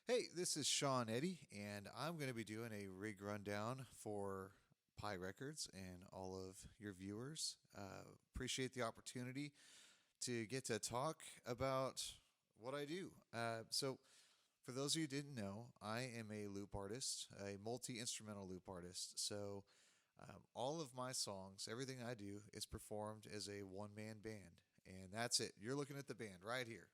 Hey, this is Sean Eddy, and I'm going to be doing a rig rundown for Pi Records and all of your viewers. Appreciate the opportunity to get to talk about what I do. For those of you who didn't know, I am a loop artist, a multi instrumental loop artist. All of my songs, everything I do, is performed as a one man band, and that's it. You're looking at the band right here.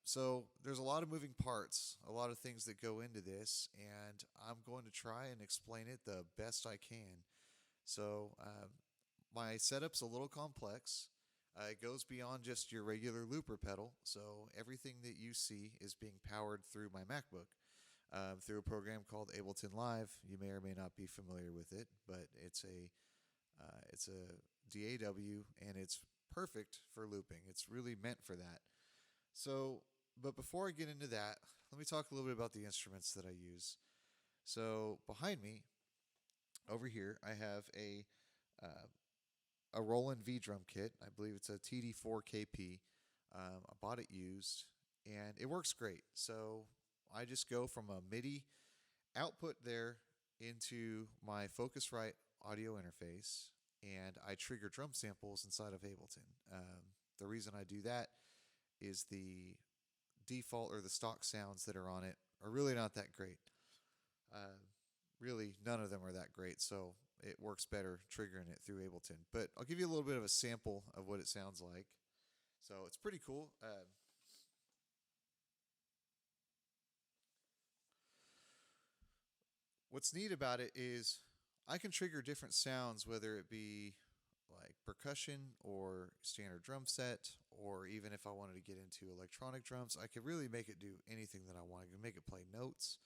So there's a lot of moving parts, a lot of things that go into this, and I'm going to try and explain it the best I can. So my setup's a little complex. It goes beyond just your regular looper pedal. So everything that you see is being powered through my MacBook, through a program called Ableton Live. You may or may not be familiar with it, but it's a DAW and it's perfect for looping. It's really meant for that. So, but before I get into that, let me talk a little bit about the instruments that I use. So, behind me, over here, I have uh, a Roland V drum kit. I believe it's a TD4KP. I bought it used, and it works great. So, I just go from a Midi output there into my Focusrite audio interface, and I trigger drum samples inside of Ableton. The reason I do that is the default or the stock sounds that are on it are really not that great. Uh, really, none of them are that great, so it works better triggering it through Ableton. But I'll give you a little bit of a sample of what it sounds like. So it's pretty cool. What's neat about it is I can trigger different sounds, whether it be like percussion or standard drum set, or even if I wanted to get into electronic drums, I could really make it do anything that I want. I can make it play notes.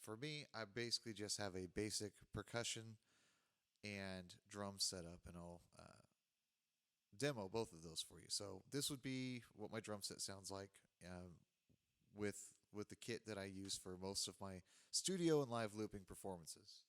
For me, I basically just have a basic percussion and drum setup, and I'll demo both of those for you. So this would be what my drum set sounds like with with the kit that I use for most of my studio and live looping performances.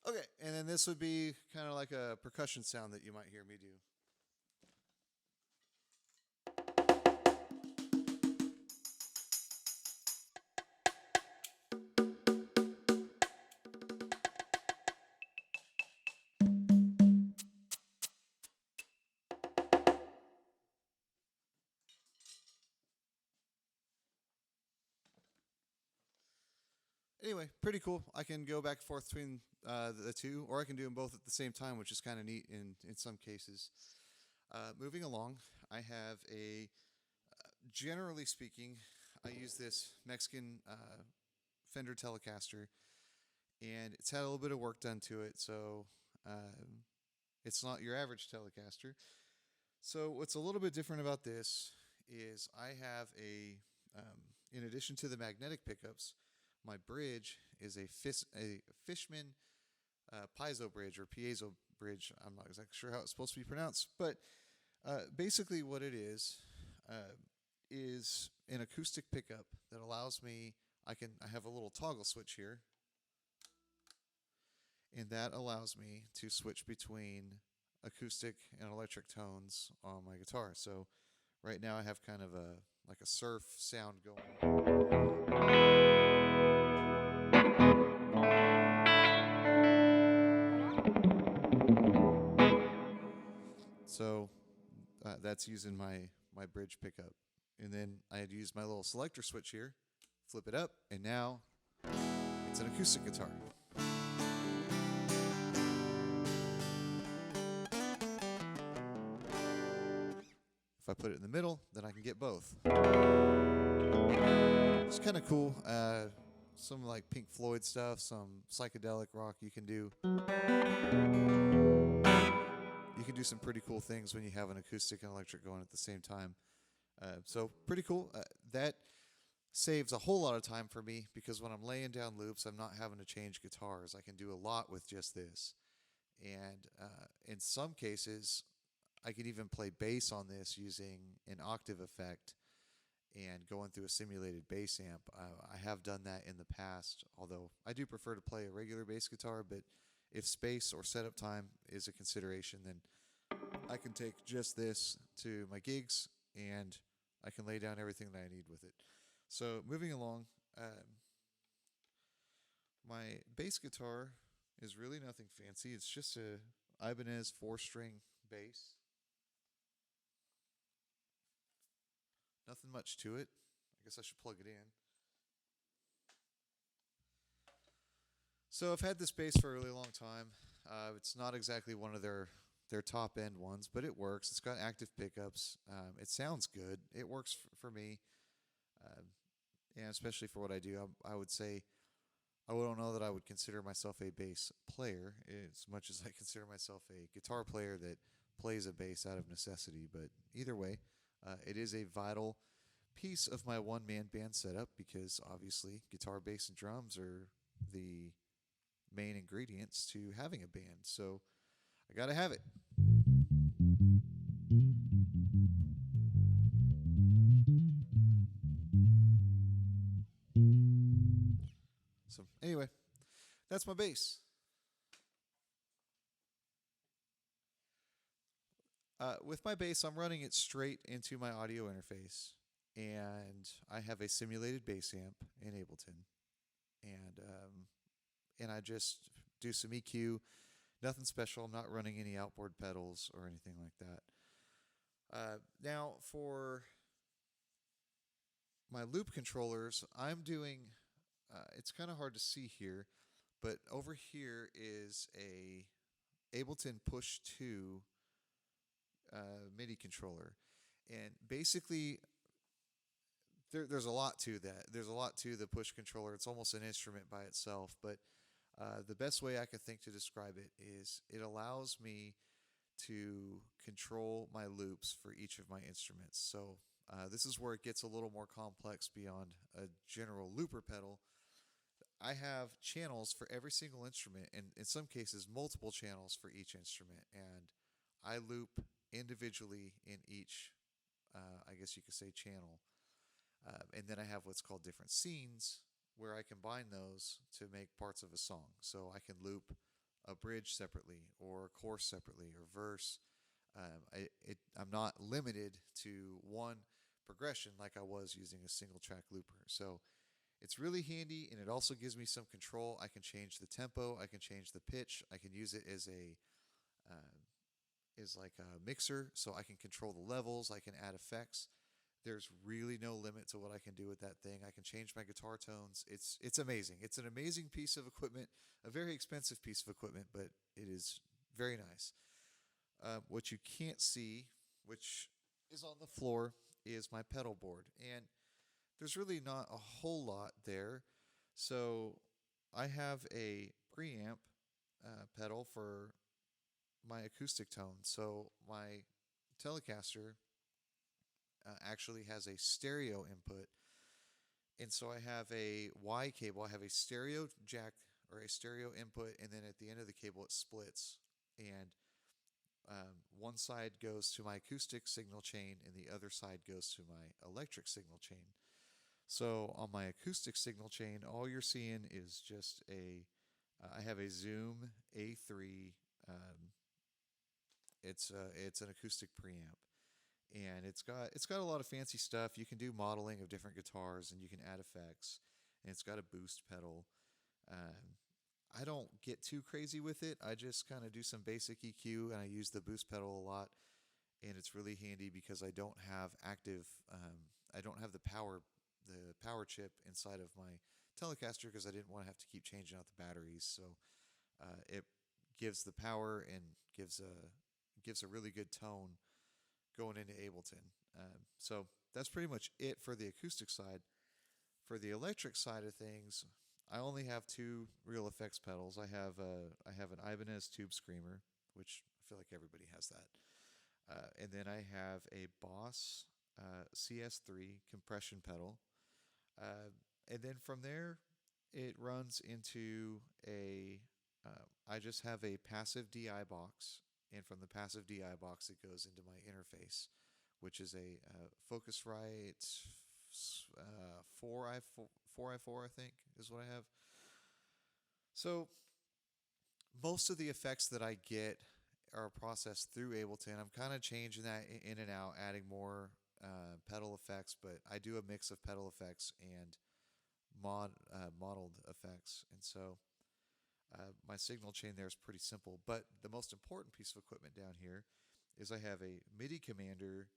Okay, and then this would be kind of like a percussion sound that you might hear me do. Anyway, pretty cool. I can go back and forth between the two, or I can do them both at the same time, which is kind of neat in some cases. Moving along, I have generally speaking, I use this Mexican Fender Telecaster, and it's had a little bit of work done to it, so it's not your average Telecaster. So what's a little bit different about this is I have in addition to the magnetic pickups, my bridge is a Fishman piezo bridge or piezo bridge. I'm not exactly sure how it's supposed to be pronounced, but basically what it is an acoustic pickup that allows me. I have a little toggle switch here, and that allows me to switch between acoustic and electric tones on my guitar. So right now I have kind of a like a surf sound going. So that's using my bridge pickup, and then I had used my little selector switch here, flip it up, and now it's an acoustic guitar. If I put it in the middle, then I can get both. It's kind of cool. Some like Pink Floyd stuff, some psychedelic rock you can do. You can do some pretty cool things when you have an acoustic and electric going at the same time. So pretty cool. That saves a whole lot of time for me because when I'm laying down loops, I'm not having to change guitars. I can do a lot with just this. And in some cases, I could even play bass on this using an octave effect and going through a simulated bass amp. I have done that in the past, although I do prefer to play a regular bass guitar. But if space or setup time is a consideration, then I can take just this to my gigs and I can lay down everything that I need with it. So moving along, my bass guitar is really nothing fancy. It's just a Ibanez 4-string bass. Nothing much to it. I guess I should plug it in. So I've had this bass for a really long time. It's not exactly one of their top end ones, but it works. It's got active pickups. It sounds good. It works for me, uh, and especially for what I do. I would say I don't know that I would consider myself a bass player as much as I consider myself a guitar player that plays a bass out of necessity. But either way, it is a vital piece of my one-man band setup because obviously guitar, bass, and drums are the main ingredients to having a band. So I got to have it. So anyway, that's my bass. With my bass, I'm running it straight into my audio interface, and I have a simulated bass amp in Ableton, and I just do some EQ. Nothing special. I'm not running any outboard pedals or anything like that. Now for my loop controllers, I'm doing. It's kind of hard to see here, but over here is a Ableton Push 2 MIDI controller. And basically, there's a lot to that. There's a lot to the push controller. It's almost an instrument by itself. But the best way I could think to describe it is it allows me to control my loops for each of my instruments. So this is where it gets a little more complex beyond a general looper pedal. I have channels for every single instrument, and in some cases, multiple channels for each instrument. And I loop individually in each, I guess you could say, channel. And then I have what's called different scenes where I combine those to make parts of a song. So I can loop a bridge separately, or a chorus separately, or verse. I'm not limited to one progression like I was using a single track looper. So it's really handy, and it also gives me some control. I can change the tempo, I can change the pitch, I can use it as like a mixer, so I can control the levels, I can add effects. There's really no limit to what I can do with that thing. I can change my guitar tones. It's amazing. It's an amazing piece of equipment, a very expensive piece of equipment, but it is very nice. What you can't see, which is on the floor, is my pedal board, and there's really not a whole lot there. So I have a preamp pedal for my acoustic tone. So my Telecaster actually has a stereo input. And so I have a Y cable. I have a stereo jack or a stereo input, and then at the end of the cable it splits. And one side goes to my acoustic signal chain, and the other side goes to my electric signal chain. So on my acoustic signal chain, all you're seeing is just I have a Zoom A3. It's an acoustic preamp, and it's got a lot of fancy stuff. You can do modeling of different guitars, and you can add effects, and it's got a boost pedal. Um, I don't get too crazy with it. I just kind of do some basic EQ, and I use the boost pedal a lot, and it's really handy because I don't have I don't have the power chip inside of my Telecaster because I didn't want to have to keep changing out the batteries. So it gives the power and gives a really good tone going into Ableton. So that's pretty much it for the acoustic side. For the electric side of things, I only have two real effects pedals. I have an Ibanez Tube Screamer, which I feel like everybody has that, and then I have a Boss CS3 compression pedal. Uh, and then from there, it runs into a. I just have a passive DI box, and from the passive DI box, it goes into my interface, which is a Focusrite 4i4 I think is what I have. So most of the effects that I get are processed through Ableton. I'm kind of changing that in and out, adding more pedal effects, but I do a mix of pedal effects and modeled effects, and so my signal chain there is pretty simple. But the most important piece of equipment down here is I have a MIDI commander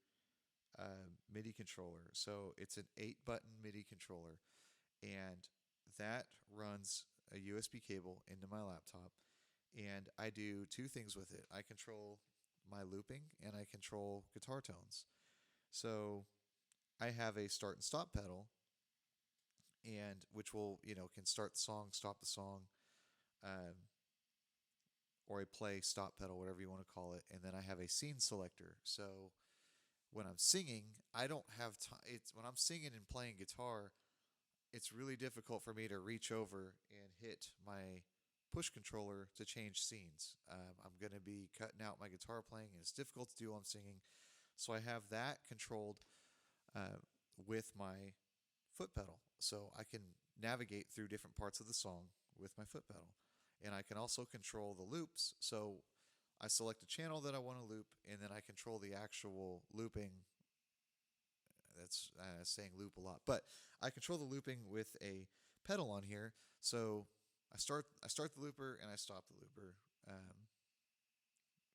MIDI controller. So it's an 8-button MIDI controller, and that runs a USB cable into my laptop. And I do two things with it. I control my looping and I control guitar tones. So I have a start and stop pedal, and which will can start the song, stop the song, um, or a play stop pedal, whatever you want to call it. And then I have a scene selector. So when I'm singing, I don't have time. It's when I'm singing and playing guitar, it's really difficult for me to reach over and hit my push controller to change scenes. I'm going to be cutting out my guitar playing, and it's difficult to do while I'm singing. So I have that controlled uh, with my foot pedal. So I can navigate through different parts of the song with my foot pedal. And I can also control the loops. So I select a channel that I want to loop, and then I control the actual looping. That's saying loop a lot, but I control the looping with a pedal on here. So I start the looper and I stop the looper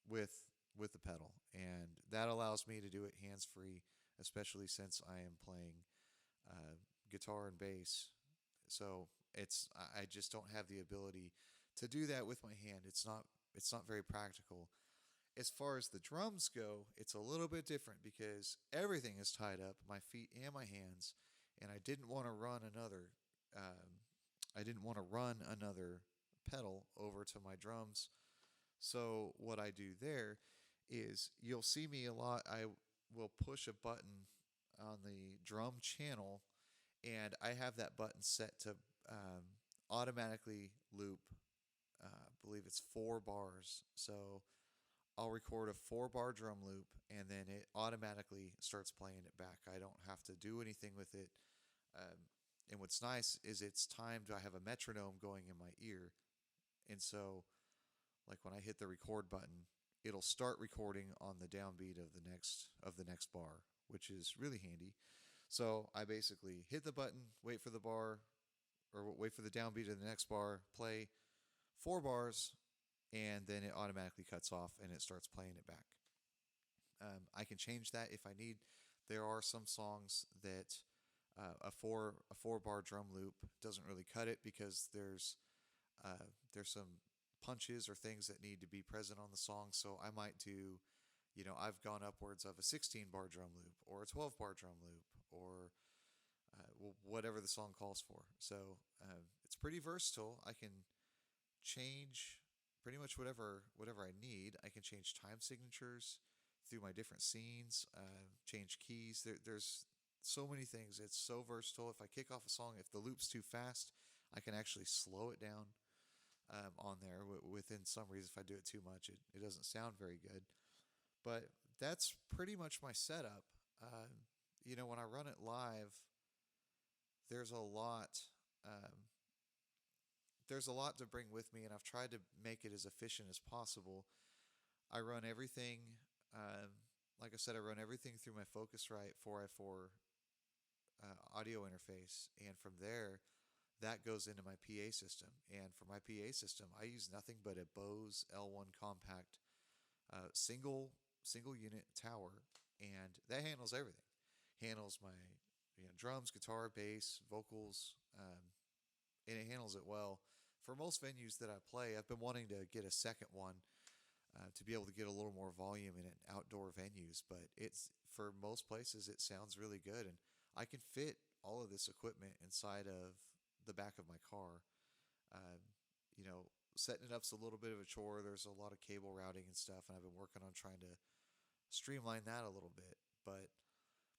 with the pedal, and that allows me to do it hands free, especially since I am playing guitar and bass. So I just don't have the ability to do that with my hand. It's not very practical. As far as the drums go, it's a little bit different because everything is tied up, my feet and my hands, and I didn't want to run another. I didn't want to run another pedal over to my drums. So what I do there is you'll see me a lot. I will push a button on the drum channel, and I have that button set to automatically loop. I believe it's 4 bars. So I'll record a 4-bar drum loop, and then it automatically starts playing it back. I don't have to do anything with it. Um, and what's nice is it's timed. I have a metronome going in my ear, and so like when I hit the record button, it'll start recording on the downbeat of the next bar, which is really handy. So I basically hit the button, wait for the bar, or wait for the downbeat of the next bar, play 4 bars, and then it automatically cuts off and it starts playing it back. I can change that if I need. There are some songs that a 4 bar drum loop doesn't really cut it because there's some punches or things that need to be present on the song. So I might do, I've gone upwards of a 16-bar drum loop or a 12-bar drum loop or whatever the song calls for. So it's pretty versatile. I can change pretty much whatever I need. I can change time signatures through my different scenes, change keys. There's so many things. It's so versatile. If I kick off a song, if the loop's too fast, I can actually slow it down on there within some reason. If I do it too much, it doesn't sound very good. But that's pretty much my setup. When I run it live, there's a lot. Um, there's a lot to bring with me, and I've tried to make it as efficient as possible. I run everything, like I said, I run everything through my Focusrite 4i4 audio interface, and from there, that goes into my PA system. And for my PA system, I use nothing but a Bose L1 compact single unit tower, and that handles everything. Handles my drums, guitar, bass, vocals, and it handles it well. For most venues that I play, I've been wanting to get a second one to be able to get a little more volume in outdoor venues. But it's for most places, it sounds really good, and I can fit all of this equipment inside of the back of my car. Um, Setting it up's a little bit of a chore. There's a lot of cable routing and stuff, and I've been working on trying to streamline that a little bit. But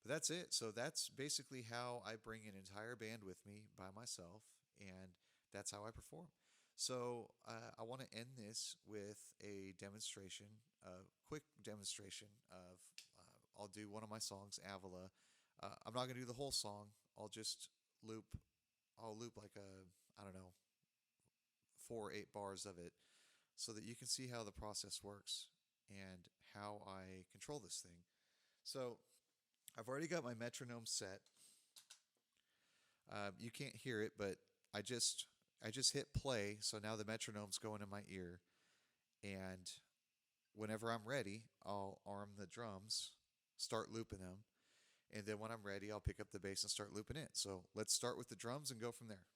But that's it. So that's basically how I bring an entire band with me by myself, and that's how I perform. So I want to end this with a demonstration, a quick demonstration of. I'll do one of my songs, Avila. I'm not gonna do the whole song. I'll just loop. I'll loop like I don't know, 4 8 bars of it, so that you can see how the process works and how I control this thing. So I've already got my metronome set. You can't hear it, but I just hit play, so now the metronome's going in my ear, and whenever I'm ready, I'll arm the drums, start looping them, and then when I'm ready, I'll pick up the bass and start looping it. So let's start with the drums and go from there.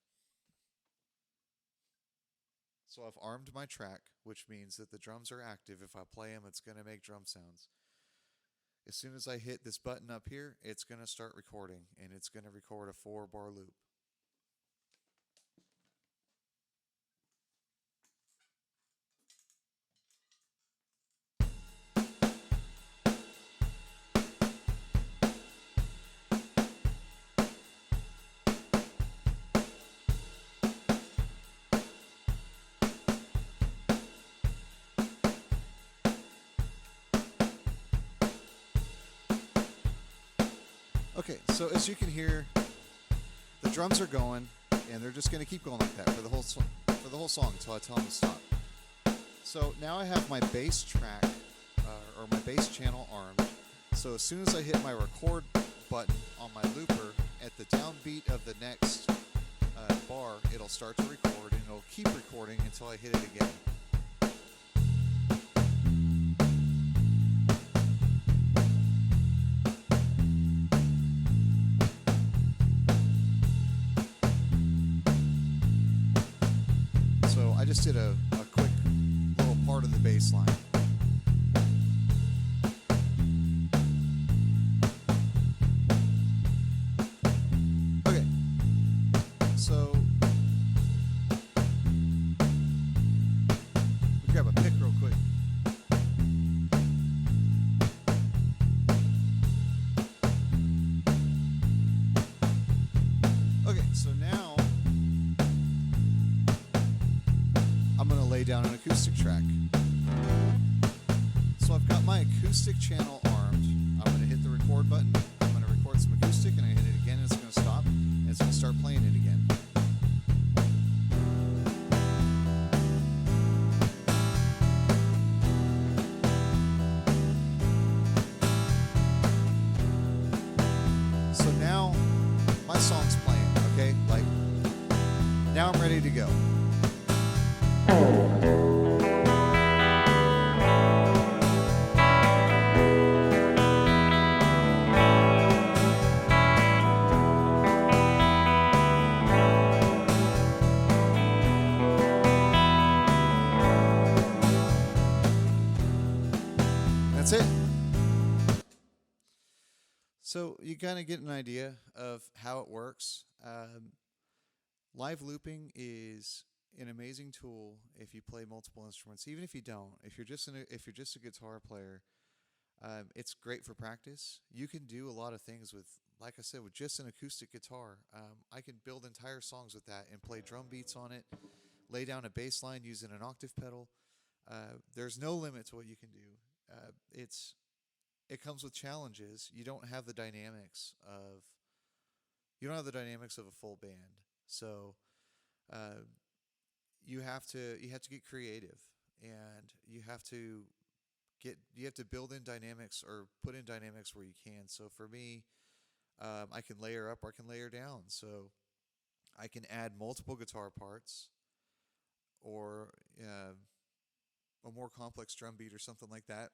So I've armed my track, which means that the drums are active. If I play them, it's going to make drum sounds. As soon as I hit this button up here, it's going to start recording, and it's going to record a 4 bar loop. Okay, so as you can hear, the drums are going, and they're just going to keep going like that for the whole song until I tell them to stop. So now I have my bass track or my bass channel armed. So as soon as I hit my record button on my looper at the downbeat of the next bar, it'll start to record, and it'll keep recording until I hit it again. I just did a quick little part of the bass line. Okay, so we grab a pick real quick. Okay, so now I'm going to lay down an acoustic track. So I've got my acoustic channel armed. I'm going to hit the record button. I'm going to record some acoustic, and I hit it again, and it's going to stop, and it's going to start playing it again. So now my song's playing, okay? Like, now I'm ready to go. That's it. So you kind of get an idea of how it works. Live looping is an amazing tool if you play multiple instruments. Even if you don't, if you're just a guitar player, it's great for practice. You can do a lot of things with, like I said, with just an acoustic guitar. I can build entire songs with that and play drum beats on it, lay down a bass line using an octave pedal. There's no limit to what you can do. It comes with challenges. You don't have the dynamics of a full band. So you have to get creative, and you have to build in dynamics or put in dynamics where you can. So for me, I can layer up or I can layer down. So I can add multiple guitar parts, or a more complex drum beat or something like that,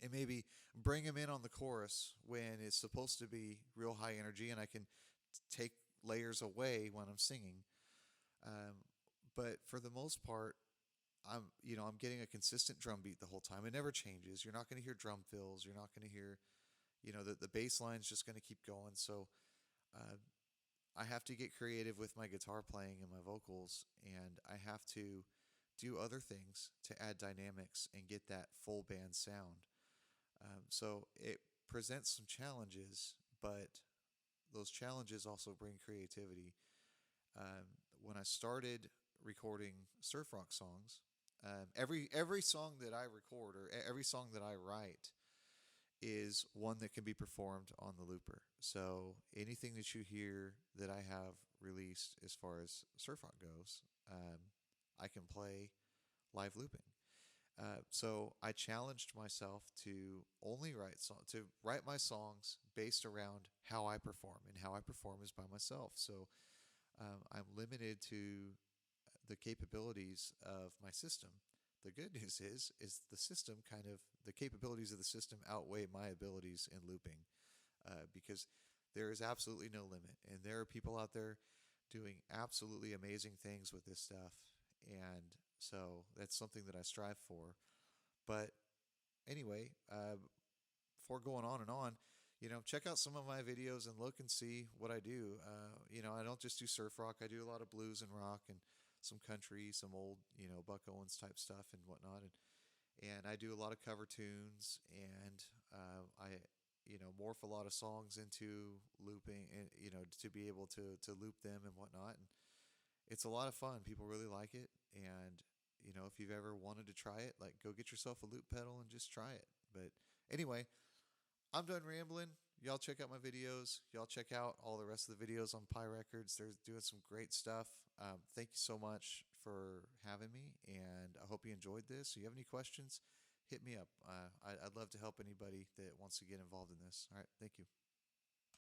and maybe bring them in on the chorus when it's supposed to be real high energy, and I can take layers away when I'm singing. But for the most part, I'm getting a consistent drum beat the whole time. It never changes. You're not going to hear drum fills. You're not going to hear, the bass line's just going to keep going. So I have to get creative with my guitar playing and my vocals, and I have to do other things to add dynamics and get that full band sound. So presents some challenges, but those challenges also bring creativity. When I started recording surf rock songs, every song that I record or every song that I write is one that can be performed on the looper. So anything that you hear that I have released as far as surf rock goes, I can play live looping. So I challenged myself to only to write my songs based around how I perform, and how I perform is by myself. So I'm limited to the capabilities of my system. The good news is the system kind of the capabilities of the system outweigh my abilities in looping, because there is absolutely no limit, and there are people out there doing absolutely amazing things with this stuff, and so that's something that I strive for. But anyway, before going on and on, check out some of my videos and look and see what I do. I don't just do surf rock. I do a lot of blues and rock and some country, some old, Buck Owens type stuff and whatnot. And I do a lot of cover tunes, and I, morph a lot of songs into looping, and to be able to loop them and whatnot. And it's a lot of fun. People really like it, and if you've ever wanted to try it, like, go get yourself a loop pedal and just try it. But anyway, I'm done rambling. Y'all check out my videos. Y'all check out all the rest of the videos on Pi Records. They're doing some great stuff. Thank you so much for having me, and I hope you enjoyed this. If you have any questions, hit me up. I'd love to help anybody that wants to get involved in this. All right, thank you.